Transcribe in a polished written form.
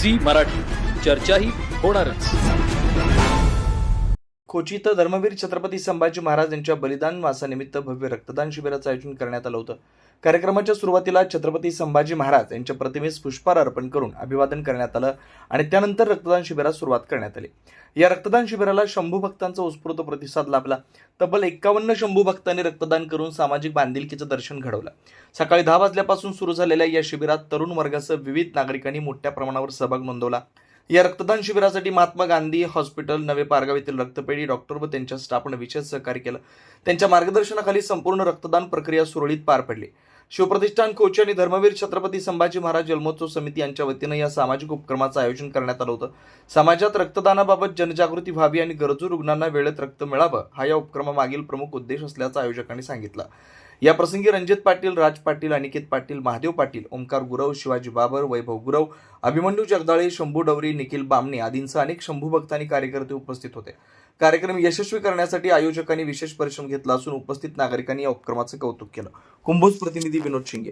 Zee Marathi, चर्चाही होणारच. कोचीत धर्मवीर छत्रपती संभाजी महाराज यांच्या बलिदान मासानिमित्त भव्य रक्तदान शिबिराचं आयोजन करण्यात आलं होतं. कार्यक्रमाच्या सुरुवातीला छत्रपती संभाजी महाराज यांच्या प्रतिमेस पुष्पहार अर्पण करून अभिवादन करण्यात आलं आणि त्यानंतर रक्तदान शिबिरास सुरुवात करण्यात आली. या रक्तदान शिबिराला शंभू भक्तांचा उत्स्फूर्त प्रतिसाद लाभला. तब्बल 51 शंभू भक्तांनी रक्तदान करून सामाजिक बांधिलकीचं दर्शन घडवलं. सकाळी 10 वाजल्यापासून सुरू झालेल्या या शिबिरात तरुण वर्गासह विविध नागरिकांनी मोठ्या प्रमाणावर सहभाग नोंदवला. या रक्तदान शिबिरासाठी महात्मा गांधी हॉस्पिटल, नवे पारगाव येथील रक्तपेढी डॉक्टर व त्यांच्या स्टाफने विशेष सहकार्य केलं. त्यांच्या मार्गदर्शनाखाली संपूर्ण रक्तदान प्रक्रिया सुरळीत पार पडली. शिवप्रतिष्ठान कोची आणि धर्मवीर छत्रपती संभाजी महाराज जन्मोत्सव समिती यांच्या वतीनं या सामाजिक उपक्रमाचं आयोजन करण्यात आलं होतं. समाजात रक्तदानाबाबत जनजागृती व्हावी आणि गरजू रुग्णांना वेळेत रक्त मिळावं हा या उपक्रमामागील प्रमुख उद्देश असल्याचं आयोजकांनी सांगितलं. या प्रसंगी रणजित पाटील, राज पाटील, अनिकेत पाटील, महादेव पाटील, ओमकार गुरव, शिवाजी बाबर, वैभव गुरव, अभिमन्यू जगदाळे, शंभू डवरी, निखिल बामणे आदींसह अनेक शंभू भक्तांनी कार्यकर्ते उपस्थित होते. कार्यक्रम यशस्वी करण्यासाठी आयोजकांनी विशेष परिश्रम घेतला असून उपस्थित नागरिकांनी या उपक्रमाचं कौतुक केलं. कुंभोज प्रतिनिधी विनोद शिंगे.